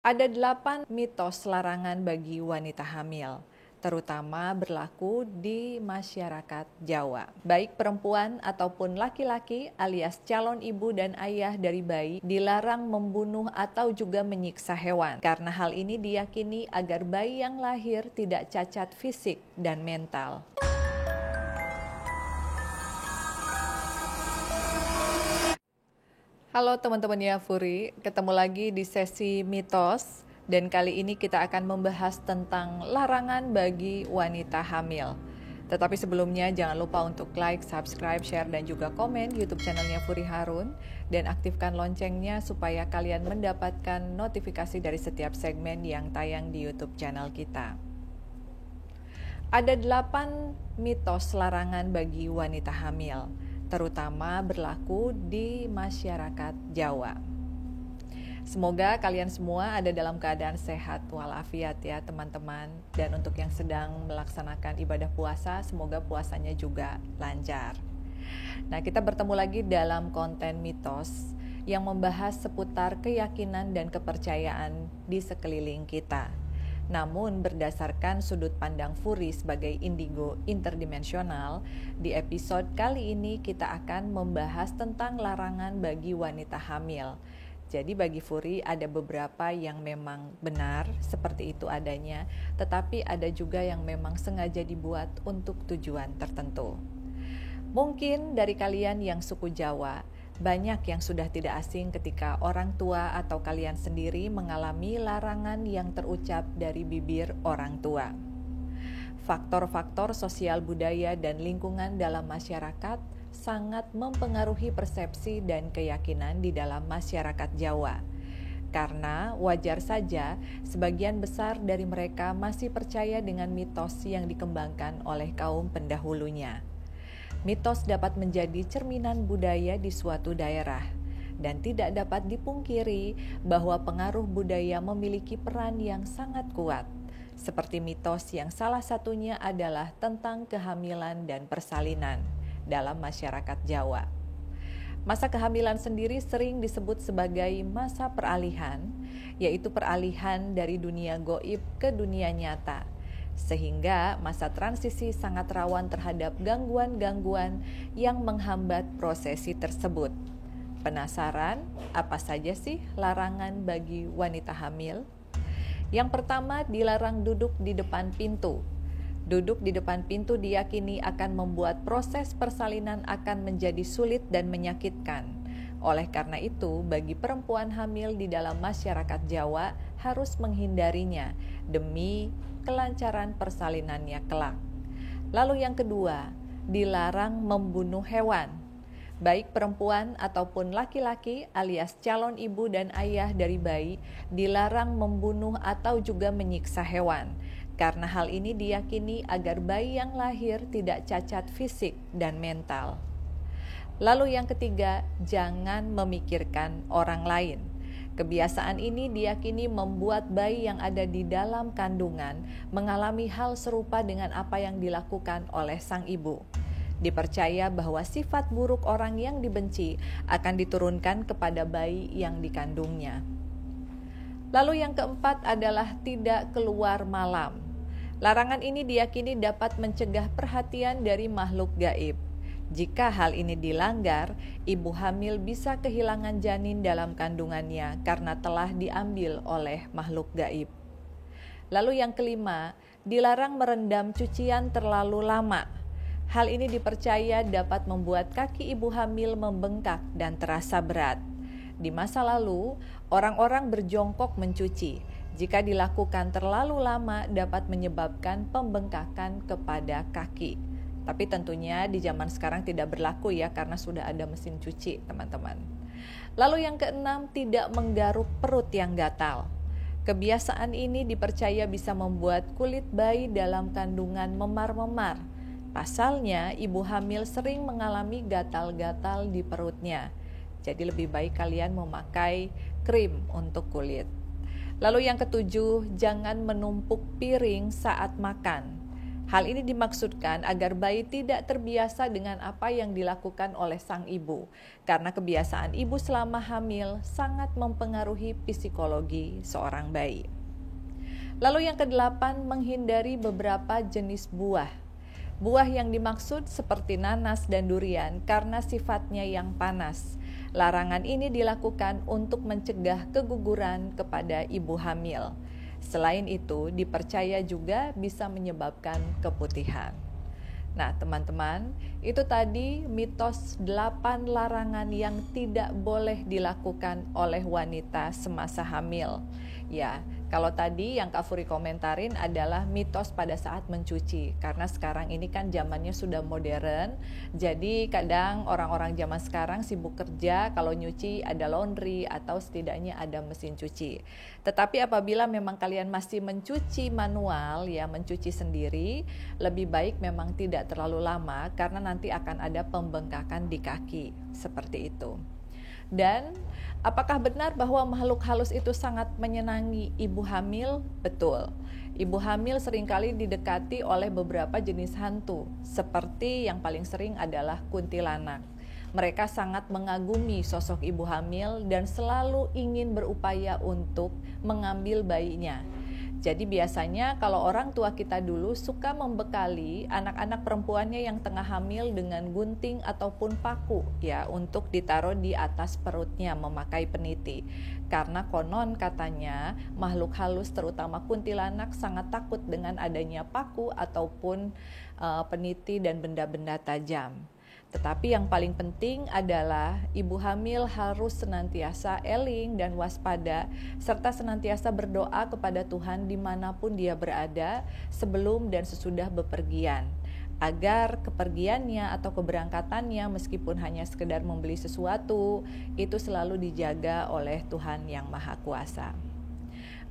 Ada 8 mitos larangan bagi wanita hamil, terutama berlaku di masyarakat Jawa. Baik perempuan ataupun laki-laki alias calon ibu dan ayah dari bayi dilarang membunuh atau juga menyiksa hewan. Karena hal ini diyakini agar bayi yang lahir tidak cacat fisik dan mental. Halo teman-teman Yafuri, ketemu lagi di sesi mitos dan kali ini kita akan membahas tentang larangan bagi wanita hamil. Tetapi sebelumnya jangan lupa untuk like, subscribe, share dan juga komen YouTube channelnya Furi Harun dan aktifkan loncengnya supaya kalian mendapatkan notifikasi dari setiap segmen yang tayang di YouTube channel kita. Ada 8 mitos larangan bagi wanita hamil, terutama berlaku di masyarakat Jawa. Semoga kalian semua ada dalam keadaan sehat walafiat ya teman-teman. Dan untuk yang sedang melaksanakan ibadah puasa, semoga puasanya juga lancar. Nah, kita bertemu lagi dalam konten mitos yang membahas seputar keyakinan dan kepercayaan di sekeliling kita. Namun berdasarkan sudut pandang Furi sebagai indigo interdimensional, di episode kali ini kita akan membahas tentang larangan bagi wanita hamil. Jadi bagi Furi ada beberapa yang memang benar seperti itu adanya, tetapi ada juga yang memang sengaja dibuat untuk tujuan tertentu. Mungkin dari kalian yang suku Jawa, banyak yang sudah tidak asing ketika orang tua atau kalian sendiri mengalami larangan yang terucap dari bibir orang tua. Faktor-faktor sosial budaya dan lingkungan dalam masyarakat sangat mempengaruhi persepsi dan keyakinan di dalam masyarakat Jawa. Karena wajar saja sebagian besar dari mereka masih percaya dengan mitos yang dikembangkan oleh kaum pendahulunya. Mitos dapat menjadi cerminan budaya di suatu daerah, dan tidak dapat dipungkiri bahwa pengaruh budaya memiliki peran yang sangat kuat, seperti mitos yang salah satunya adalah tentang kehamilan dan persalinan dalam masyarakat Jawa. Masa kehamilan sendiri sering disebut sebagai masa peralihan, yaitu peralihan dari dunia gaib ke dunia nyata. Sehingga masa transisi sangat rawan terhadap gangguan-gangguan yang menghambat prosesi tersebut. Penasaran apa saja sih larangan bagi wanita hamil? Yang pertama, dilarang duduk di depan pintu. Duduk di depan pintu diyakini akan membuat proses persalinan akan menjadi sulit dan menyakitkan. Oleh karena itu, bagi perempuan hamil di dalam masyarakat Jawa harus menghindarinya demi kelancaran persalinannya kelak. Lalu yang kedua, dilarang membunuh hewan. Baik perempuan ataupun laki-laki alias calon ibu dan ayah dari bayi dilarang membunuh atau juga menyiksa hewan. Karena hal ini diyakini agar bayi yang lahir tidak cacat fisik dan mental. Lalu yang ketiga, jangan memikirkan orang lain. Kebiasaan ini diyakini membuat bayi yang ada di dalam kandungan mengalami hal serupa dengan apa yang dilakukan oleh sang ibu. Dipercaya bahwa sifat buruk orang yang dibenci akan diturunkan kepada bayi yang dikandungnya. Lalu yang keempat adalah tidak keluar malam. Larangan ini diyakini dapat mencegah perhatian dari makhluk gaib. Jika hal ini dilanggar, ibu hamil bisa kehilangan janin dalam kandungannya karena telah diambil oleh makhluk gaib. Lalu yang kelima, dilarang merendam cucian terlalu lama. Hal ini dipercaya dapat membuat kaki ibu hamil membengkak dan terasa berat. Di masa lalu, orang-orang berjongkok mencuci. Jika dilakukan terlalu lama dapat menyebabkan pembengkakan kepada kaki. Tapi tentunya di zaman sekarang tidak berlaku ya karena sudah ada mesin cuci teman-teman. Lalu yang keenam, tidak menggaruk perut yang gatal. Kebiasaan ini dipercaya bisa membuat kulit bayi dalam kandungan memar-memar. Pasalnya ibu hamil sering mengalami gatal-gatal di perutnya. Jadi lebih baik kalian memakai krim untuk kulit. Lalu yang ketujuh, jangan menumpuk piring saat makan. Hal ini dimaksudkan agar bayi tidak terbiasa dengan apa yang dilakukan oleh sang ibu, karena kebiasaan ibu selama hamil sangat mempengaruhi psikologi seorang bayi. Lalu yang kedelapan, menghindari beberapa jenis buah. Buah yang dimaksud seperti nanas dan durian karena sifatnya yang panas. Larangan ini dilakukan untuk mencegah keguguran kepada ibu hamil. Selain itu, dipercaya juga bisa menyebabkan keputihan. Nah, teman-teman, itu tadi mitos 8 larangan yang tidak boleh dilakukan oleh wanita semasa hamil. Ya, kalau tadi yang Kak Furi komentarin adalah mitos pada saat mencuci, karena sekarang ini kan zamannya sudah modern, jadi kadang orang-orang zaman sekarang sibuk kerja, kalau nyuci ada laundry atau setidaknya ada mesin cuci. Tetapi apabila memang kalian masih mencuci manual, ya mencuci sendiri, lebih baik memang tidak terlalu lama karena nanti akan ada pembengkakan di kaki, seperti itu. Dan apakah benar bahwa makhluk halus itu sangat menyenangi ibu hamil? Betul. Ibu hamil seringkali didekati oleh beberapa jenis hantu, seperti yang paling sering adalah kuntilanak. Mereka sangat mengagumi sosok ibu hamil dan selalu ingin berupaya untuk mengambil bayinya. Jadi biasanya kalau orang tua kita dulu suka membekali anak-anak perempuannya yang tengah hamil dengan gunting ataupun paku ya untuk ditaruh di atas perutnya memakai peniti. Karena konon katanya makhluk halus terutama kuntilanak sangat takut dengan adanya paku ataupun peniti dan benda-benda tajam. Tetapi yang paling penting adalah ibu hamil harus senantiasa eling dan waspada, serta senantiasa berdoa kepada Tuhan dimanapun dia berada sebelum dan sesudah bepergian, agar kepergiannya atau keberangkatannya meskipun hanya sekedar membeli sesuatu, itu selalu dijaga oleh Tuhan yang Maha Kuasa.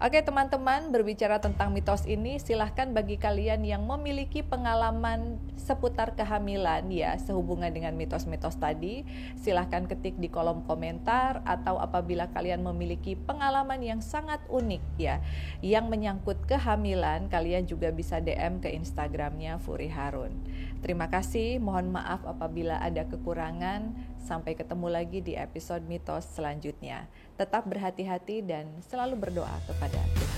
Oke teman-teman, berbicara tentang mitos ini, silahkan bagi kalian yang memiliki pengalaman seputar kehamilan ya sehubungan dengan mitos-mitos tadi, silahkan ketik di kolom komentar, atau apabila kalian memiliki pengalaman yang sangat unik ya yang menyangkut kehamilan, kalian juga bisa DM ke Instagramnya Furi Harun. Terima kasih, mohon maaf apabila ada kekurangan. Sampai ketemu lagi di episode mitos selanjutnya. Tetap berhati-hati dan selalu berdoa kepada Tuhan.